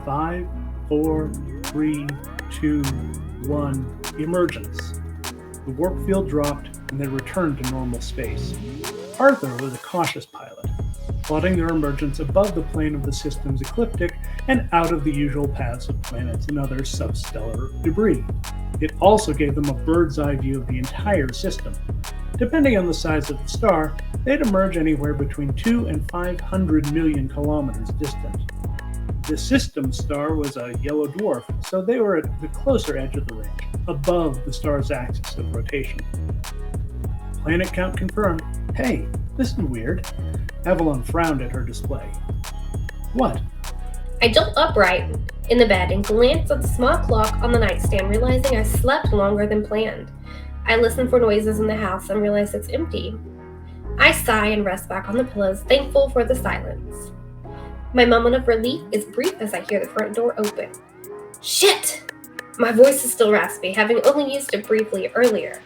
5, 4, 3, 2, 1, emergence. The warp field dropped and they returned to normal space. Arthur was a cautious pilot, plotting their emergence above the plane of the system's ecliptic and out of the usual paths of planets and other substellar debris. It also gave them a bird's eye view of the entire system. Depending on the size of the star, they'd emerge anywhere between 2 and 500 million kilometers distant. The system star was a yellow dwarf, so they were at the closer edge of the range, above the star's axis of rotation. Planet count confirmed. Hey, this is weird. Avalon frowned at her display. What? I jumped upright in the bed and glanced at the small clock on the nightstand, realizing I slept longer than planned. I listened for noises in the house and realized it's empty. I sigh and rest back on the pillows, thankful for the silence. My moment of relief is brief as I hear the front door open. Shit! My voice is still raspy, having only used it briefly earlier.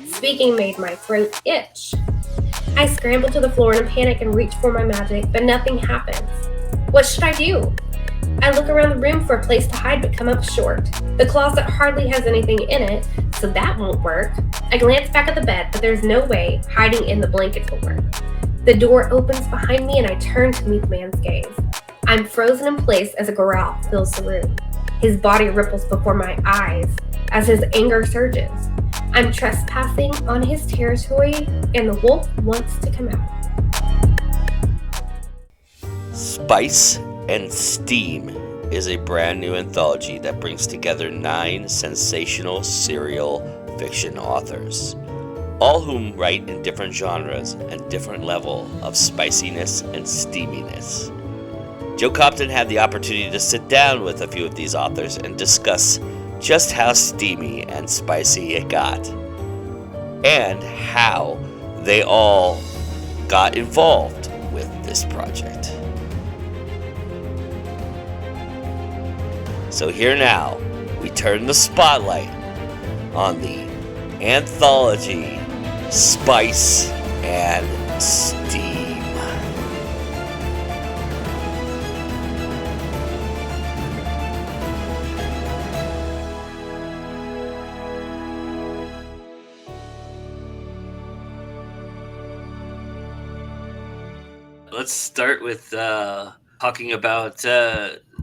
Speaking made my throat itch. I scramble to the floor in a panic and reach for my magic, but nothing happens. What should I do? I look around the room for a place to hide but come up short. The closet hardly has anything in it, so that won't work. I glance back at the bed, but there's no way hiding in the blankets will work. The door opens behind me and I turn to meet the man's gaze. I'm frozen in place as a growl fills the room. His body ripples before my eyes as his anger surges. I'm trespassing on his territory and the wolf wants to come out. Spice and Steam is a brand new anthology that brings together 9 sensational serial fiction authors, all whom write in different genres and different level of spiciness and steaminess. Joe Compton had the opportunity to sit down with a few of these authors and discuss just how steamy and spicy it got, and how they all got involved with this project. So here now, we turn the spotlight on the anthology Spice and Steam. Let's start with talking about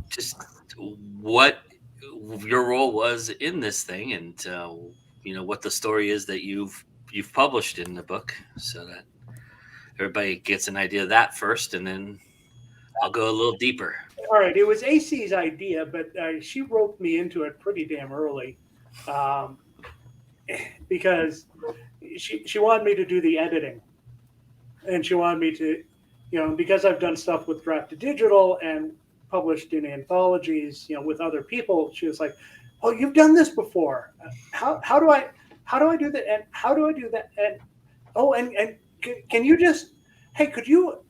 just what your role was in this thing, and what the story is that you've published in the book, so that everybody gets an idea of that first, and then I'll go a little deeper. All right, it was AC's idea, but she roped me into it pretty damn early, because she wanted me to do the editing, and she wanted me to, because I've done stuff with Draft to Digital and published in anthologies, with other people. She was like, "Oh, you've done this before. How do I do that? And how do I do that? And and can you just, hey, could you?"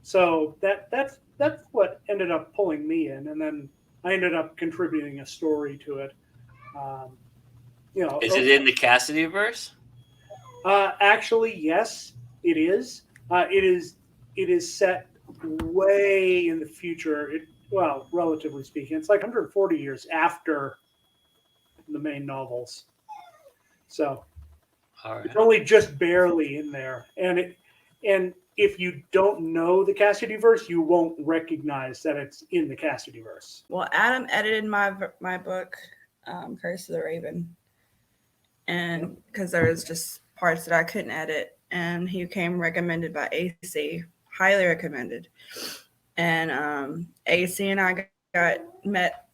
So that's what ended up pulling me in, and then I ended up contributing a story to it. Is it in the Cassidyverse? Actually, yes, it is. It is set way in the future. Relatively speaking, it's like 140 years after the main novels. So It's only just barely in there. And if you don't know the Cassidyverse, you won't recognize that it's in the Cassidyverse. Well, Adam edited my book, Curse of the Raven, and because there was just parts that I couldn't edit, and he came recommended by AC, highly recommended. And AC and I got met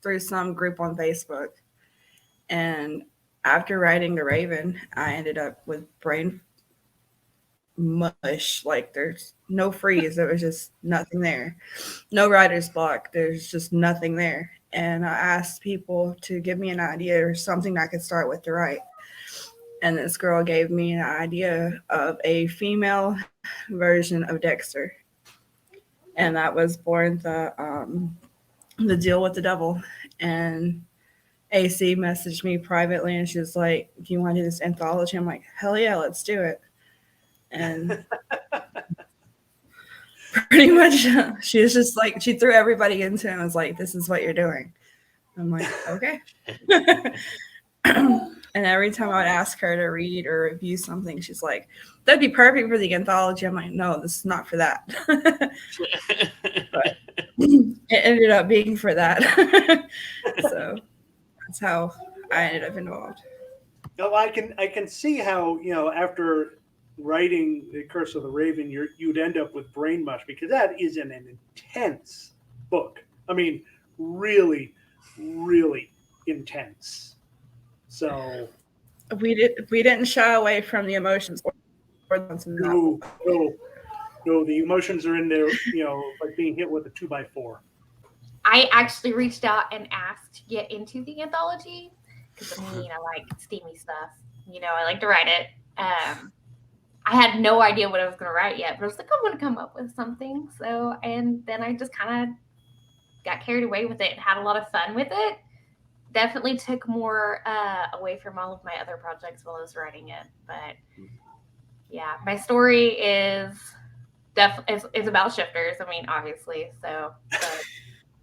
through some group on Facebook, and after writing The Raven, I ended up with brain mush. Like, there's no freeze. There was just nothing there. No writer's block. There's just nothing there. And I asked people to give me an idea or something I could start with to write. And this girl gave me an idea of a female version of Dexter. And that was born the Deal with the Devil. And AC messaged me privately, and she was like, "Do you want to do this anthology?" I'm like, "Hell yeah, let's do it." And Pretty much, she was just like, she threw everybody into it and was like, this is what you're doing. I'm like, okay. And every time I would ask her to read or review something, she's like, that'd be perfect for the anthology. I'm like, no, this is not for that. But it ended up being for that. So that's how I ended up involved. No, I can see how, after writing The Curse of the Raven, you'd end up with brain mush, because that is an intense book. I mean, really, really intense. So We didn't shy away from the emotions or no, the emotions are in there. Like being hit with a 2x4. I actually reached out and asked to get into the anthology because I like steamy stuff. I like to write it. I had no idea what I was going to write yet, but I was like, I'm going to come up with something. So, and then I just kind of got carried away with it and had a lot of fun with it. Definitely took more away from all of my other projects while I was writing it. But yeah, my story is about shifters. I mean, obviously. So,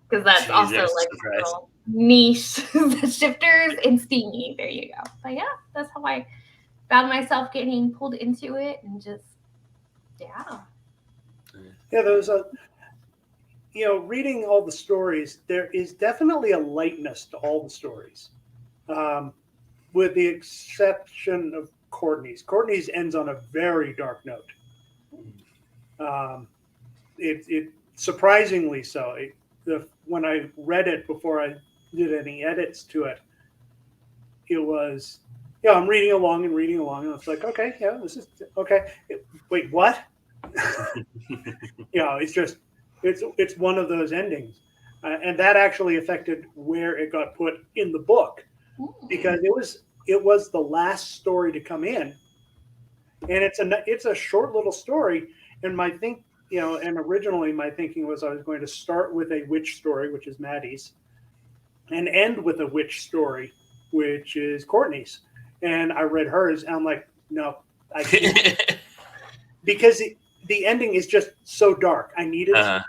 because that's also like a little niche. Shifters and steamy. There you go. But yeah, that's how I found myself getting pulled into it, and just there's a reading all the stories, there is definitely a lightness to all the stories, with the exception of Courtney's. Courtney's ends on a very dark note. It surprisingly so. When I read it before I did any edits to it, it was, I'm reading along, and it's like, okay, this is okay. Wait, what? It's one of those endings, and that actually affected where it got put in the book, because it was the last story to come in, and it's a short little story. And and originally my thinking was I was going to start with a witch story, which is Maddie's, and end with a witch story, which is Courtney's. And I read hers, and I'm like, no, I can't. Because the ending is just so dark. I needed, I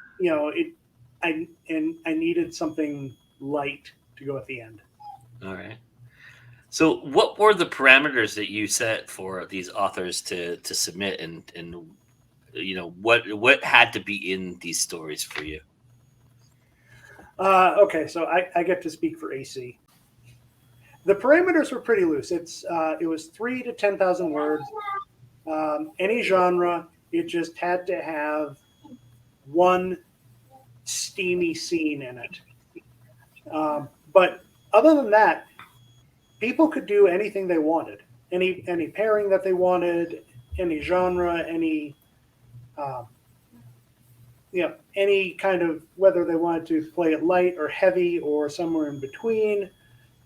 needed something light to go at the end. All right. So what were the parameters that you set for these authors to submit, and what had to be in these stories for you? Okay, so I get to speak for AC. The parameters were pretty loose. It was 3,000 to 10,000 words. Any genre, it just had to have one steamy scene in it. But other than that, people could do anything they wanted. Any pairing that they wanted, any genre, any kind of, whether they wanted to play it light or heavy or somewhere in between,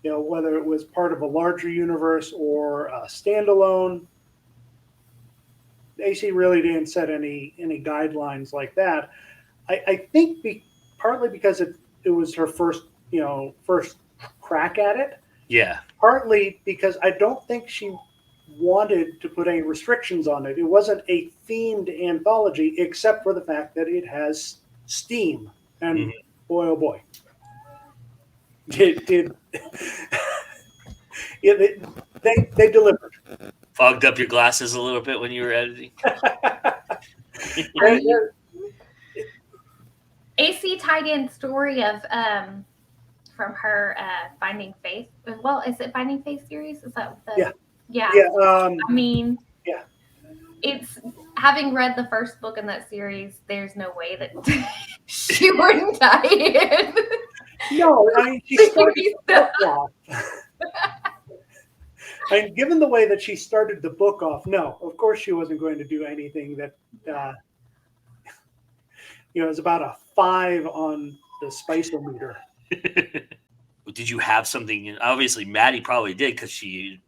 whether it was part of a larger universe or a standalone. AC really didn't set any guidelines like that. I think partly because it was her first crack at it. Yeah. Partly because I don't think she wanted to put any restrictions on it. It wasn't a themed anthology, except for the fact that it has steam. And boy, oh boy, they delivered. Fogged up your glasses a little bit when you were editing. AC tied in story of from her Finding Faith. Well, is it Finding Faith series? Is that the yeah? I mean, it's, having read the first book in that series, there's no way that she wouldn't tie in. No, I mean, she started the book off. Given the way that she started the book off, no, of course she wasn't going to do anything that, is about a 5 on the Spice-o-meter. Did you have something? Obviously, Maddie probably did, because she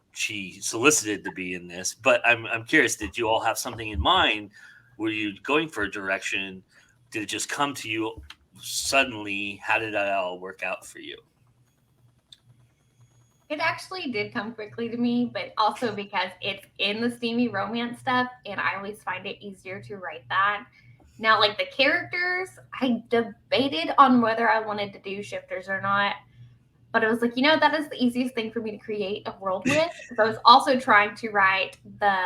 solicited to be in this. But I'm curious, did you all have something in mind? Were you going for a direction? Did it just come to you suddenly? How did that all work out for you? It actually did come quickly to me, but also because it's in the steamy romance stuff, and I always find it easier to write that Now, like the characters, I debated on whether I wanted to do shifters or not. But I was like, that is the easiest thing for me to create a world with. So I was also trying to write the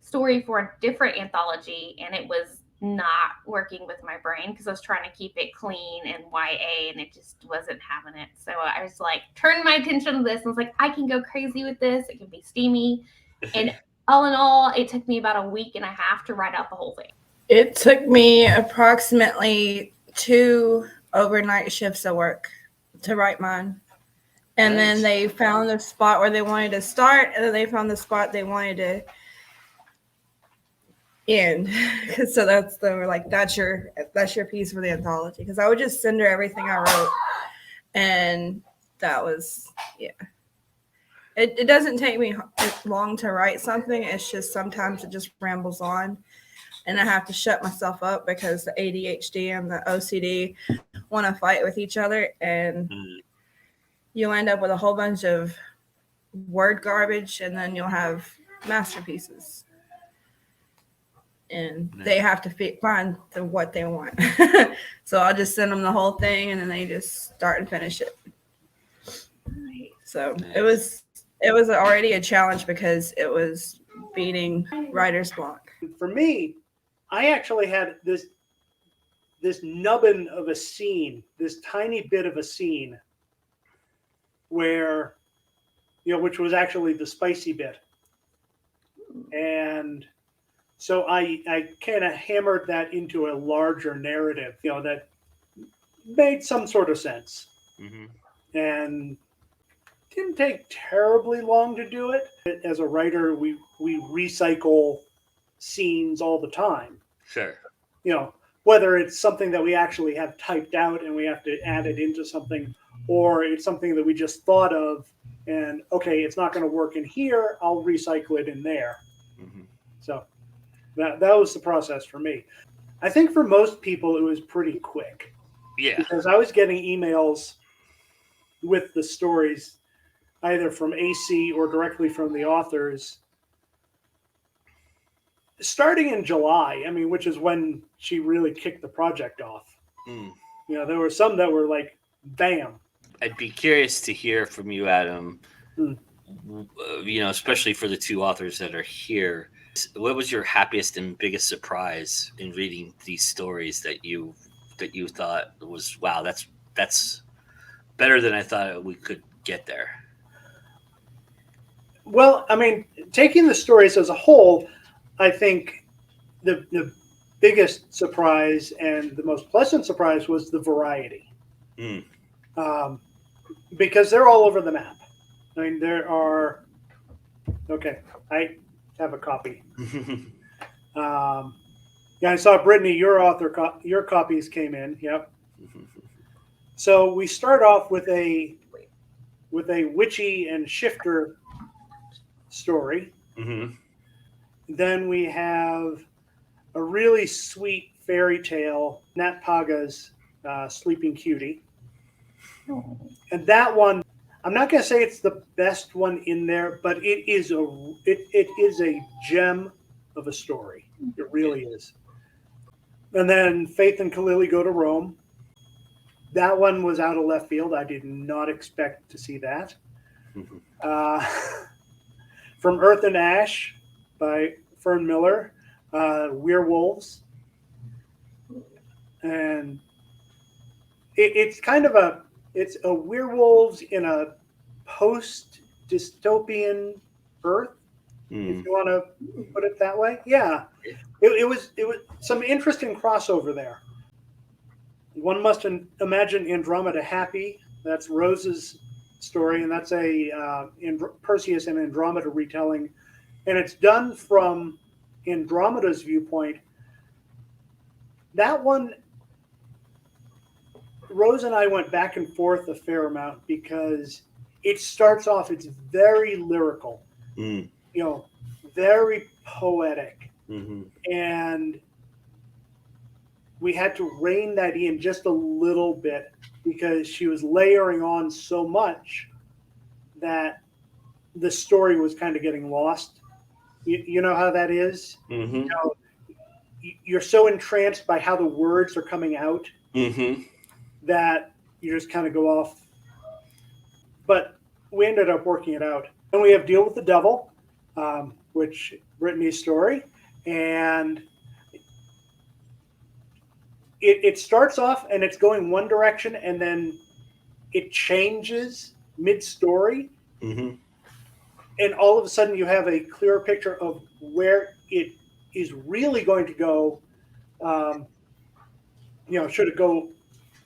story for a different anthology, and it was not working with my brain because I was trying to keep it clean and YA, and it just wasn't having it. So I was like, turned my attention to this and was like, I can go crazy with this. It can be steamy. And all in all, it took me about a week and a half to write out the whole thing. It took me approximately 2 overnight shifts of work to write mine. And then they found the spot where they wanted to start, and then they found the spot they wanted to end. So they were like, that's your piece for the anthology. Because I would just send her everything I wrote, and that was It doesn't take me long to write something. It's just sometimes it just rambles on, and I have to shut myself up because the ADHD and the OCD want to fight with each other, and you'll end up with a whole bunch of word garbage, and then you'll have masterpieces. And they have to find what they want. So I'll just send them the whole thing, and then they just start and finish it. So it was already a challenge because it was beating writer's block. For me, I actually had this nubbin of a scene, this tiny bit of a scene where, which was actually the spicy bit. And so I kind of hammered that into a larger narrative, that made some sort of sense. Mm-hmm. And didn't take terribly long to do it. As a writer, we recycle scenes all the time. Sure. Whether it's something that we actually have typed out and we have to add it into something, or it's something that we just thought of and, okay, it's not going to work in here, I'll recycle it in there. Mm-hmm. So that was the process for me. I think for most people, it was pretty quick. Yeah. Because I was getting emails with the stories either from AC or directly from the authors starting in July, which is when she really kicked the project off. There were some that were like, bam. I'd be curious to hear from you, Adam, especially for the two authors that are here. What was your happiest and biggest surprise in reading these stories that you thought was, wow, that's better than I thought we could get there? Well, taking the stories as a whole, I think the biggest surprise and the most pleasant surprise was the variety. Because they're all over the map. There are... Okay, I have a copy. I saw, Brittany, your copies came in. Yep. So we start off with a witchy and shifter story. Mm-hmm. Then we have a really sweet fairy tale, Nat Paga's Sleeping Cutie. Oh. And that one, I'm not going to say it's the best one in there, but it is a gem of a story. It really is. And then Faith and Kalili Go to Rome. That one was out of left field. I did not expect to see that. From Earth and Ash by Fern Miller, Werewolves. And it's kind of it's a werewolves in a post-dystopian Earth, if you want to put it that way. Yeah. It was some interesting crossover there. One must imagine Andromeda happy. That's Rose's story, and that's a Perseus and Andromeda retelling. And it's done from Andromeda's viewpoint. That one, Rose and I went back and forth a fair amount because it starts off, it's very lyrical, very poetic. Mm-hmm. And we had to rein that in just a little bit because she was layering on so much that the story was kind of getting lost. You know how that is? Mm-hmm. you're so entranced by how the words are coming out that you just kind of go off. But we ended up working it out. And we have Deal with the Devil, which Brittany's story. And it starts off and it's going one direction and then it changes mid-story. And all of a sudden you have a clearer picture of where it is really going to go. Should it go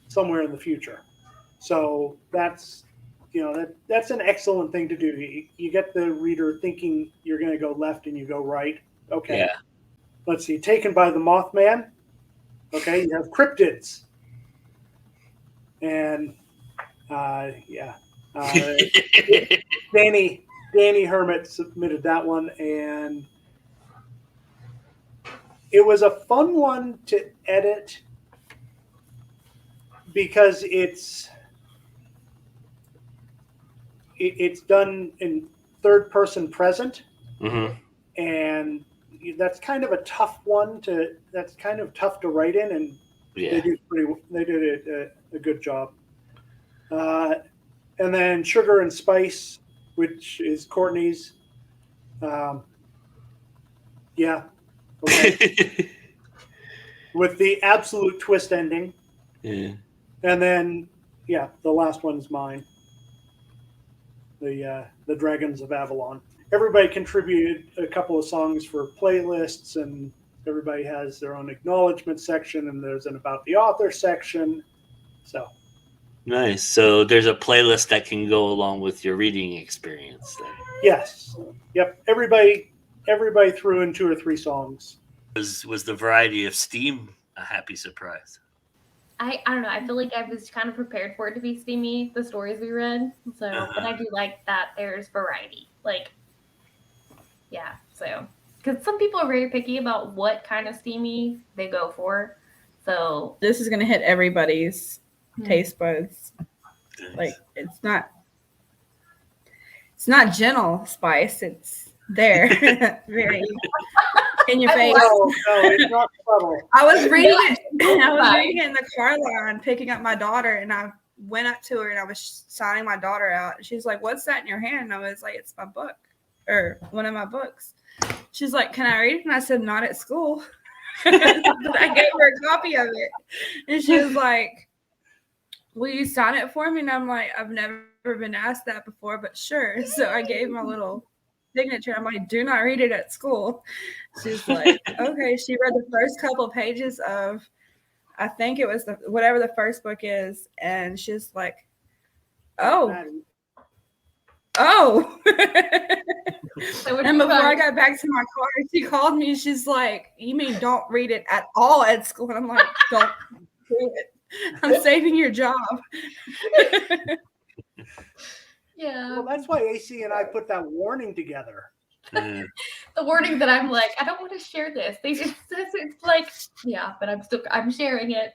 somewhere in the future? So that's an excellent thing to do. You get the reader thinking you're going to go left and you go right. Okay. Yeah. Let's see. Taken by the Mothman. Okay. You have cryptids. And Danny Hermit submitted that one, and it was a fun one to edit because it's done in third person present, and that's kind of a tough one that's kind of tough to write in, and they did a good job. And then Sugar and Spice, which is Courtney's. Okay. With the absolute twist ending. Yeah. And then, the last one's mine. The Dragons of Avalon. Everybody contributed a couple of songs for playlists, and everybody has their own acknowledgement section, and there's an About the Author section. So. Nice. So there's a playlist that can go along with your reading experience then. Yes. Yep. Everybody threw in 2 or 3 songs. Was the variety of Steam a happy surprise? I don't know. I feel like I was kind of prepared for it to be steamy, the stories we read. So, but I do like that there's variety. So, because some people are very picky about what kind of steamy they go for. So this is going to hit everybody's taste buds. Like it's not gentle spice. It's there, very in your face. No, it's not subtle. I was reading it. I was reading it in the car line, picking up my daughter, and I went up to her and I was signing my daughter out. She's like, "What's that in your hand?" And I was like, "It's my book, or one of my books." She's like, "Can I read it?" And I said, "Not at school." But I gave her a copy of it, and she was like, "Will you sign it for me?" And I'm like, "I've never been asked that before, but sure." So I gave my little signature. I'm like, "Do not read it at school." She's like, "Okay." She read the first couple pages of, I think it was whatever the first book is, and she's like, "Oh." And before I got back to my car, she called me. She's like, "You mean don't read it at all at school?" And I'm like, "Don't do it. I'm saving your job." Yeah. Well, that's why AC and I put that warning together. The warning that I'm like, I don't want to share this. They just it's like, but I'm sharing it.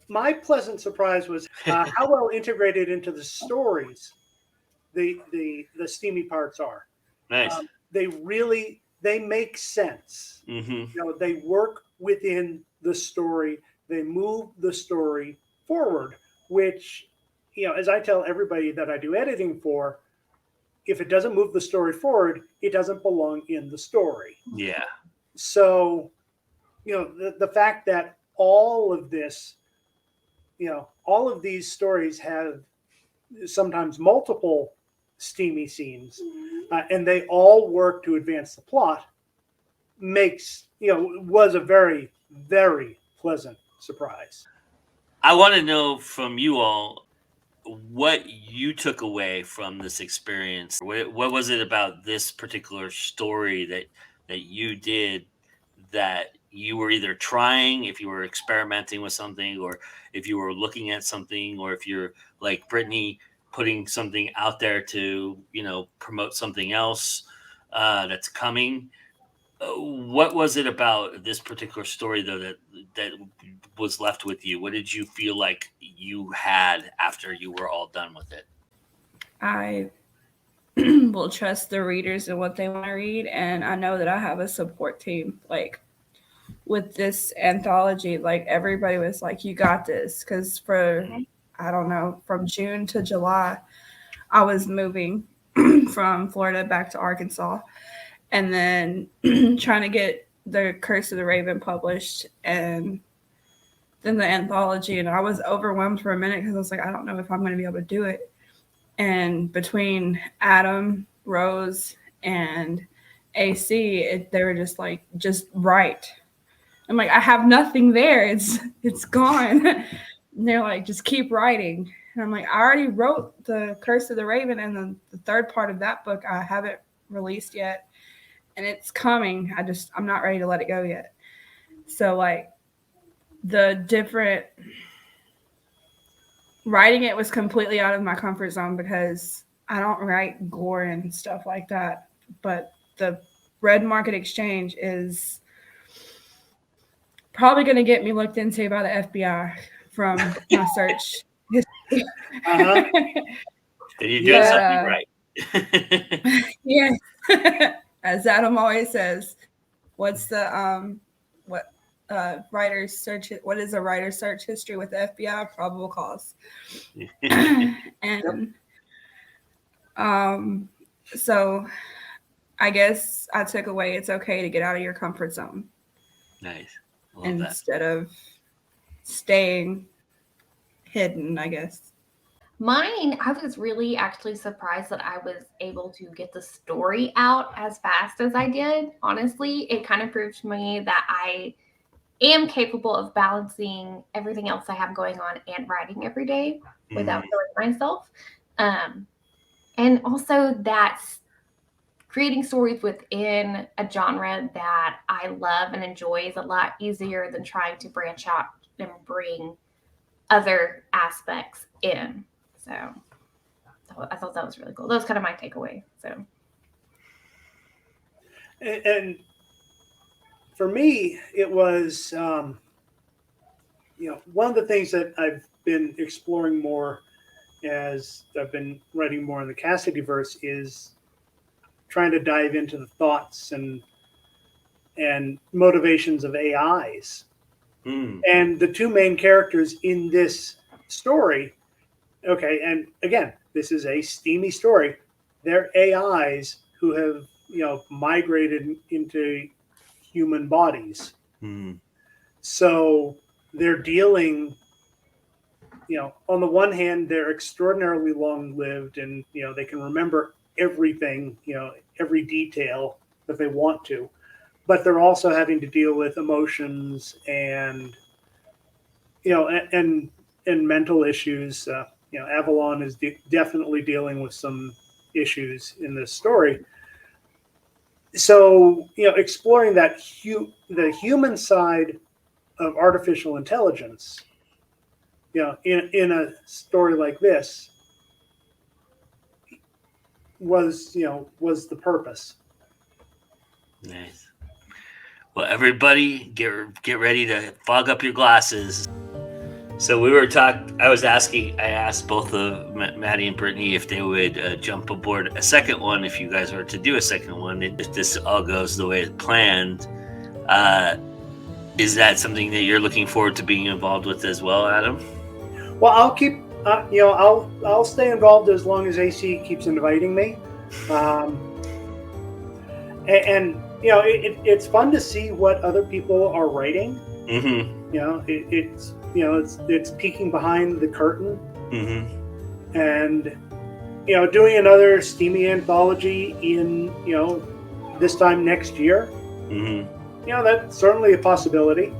My pleasant surprise was how well integrated into the stories the steamy parts are. Nice. They make sense. They work within the story. They move the story forward, which, as I tell everybody that I do editing for, if it doesn't move the story forward, it doesn't belong in the story. Yeah. So, the fact that all of this, all of these stories have sometimes multiple steamy scenes, and they all work to advance the plot, was a very, very pleasant surprise. I want to know from you all what you took away from this experience. What was it about this particular story that you did that you were either trying, if you were experimenting with something, or if you were looking at something, or if you're like Brittany putting something out there to, promote something else that's coming? What was it about this particular story, though, that was left with you? What did you feel like you had after you were all done with it? I will trust the readers and what they want to read. And I know that I have a support team. Like with this anthology, like everybody was like, you got this. Because for, I don't know, from June to July, I was moving from Florida back to Arkansas. And then trying to get the Curse of the Raven published and then the anthology. And I was overwhelmed for a minute because I was like, I don't know if I'm going to be able to do it. And between Adam, Rose, and AC, they were just like, just write. I'm like, I have nothing there. It's gone. And they're like, just keep writing. And I'm like, I already wrote the Curse of the Raven, and then the third part of that book I haven't released yet. And it's coming. I'm not ready to let it go yet. So like the different writing it was completely out of my comfort zone because I don't write gore and stuff like that. But the Red Market Exchange is probably going to get me looked into by the FBI from my search history. Then you're doing something right. Yeah. As Adam always says, what's the writer's search? What is a writer's search history with the FBI? Probable cause. And so I guess I took away it's okay to get out of your comfort zone. Nice. Instead of staying hidden, I guess. Mine, I was really actually surprised that I was able to get the story out as fast as I did. Honestly, it kind of proved to me that I am capable of balancing everything else I have going on and writing every day without killing myself. And also that creating stories within a genre that I love and enjoy is a lot easier than trying to branch out and bring other aspects in. So I thought that was really cool. That was kind of my takeaway. So, and for me, it was, one of the things that I've been exploring more as I've been writing more in the Cassidyverse is trying to dive into the thoughts and motivations of AIs. And the two main characters in this story, okay, and again, this is a steamy story. They're AIs who have, migrated into human bodies. So they're dealing, on the one hand, they're extraordinarily long-lived and, they can remember everything, every detail that they want to, but they're also having to deal with emotions and, and mental issues. Avalon is definitely dealing with some issues in this story. So, exploring that the human side of artificial intelligence, in a story like this was the purpose. Nice. Well, everybody, get ready to fog up your glasses. So I asked both of Maddie and Brittany if they would jump aboard a second one if you guys were to do a second one. If this all goes the way it planned, is that something that you're looking forward to being involved with as well, Adam? Well, I'll keep, I'll stay involved as long as AC keeps inviting me. It's fun to see what other people are writing. It's peeking behind the curtain. And, doing another steamy anthology in, this time next year. That's certainly a possibility.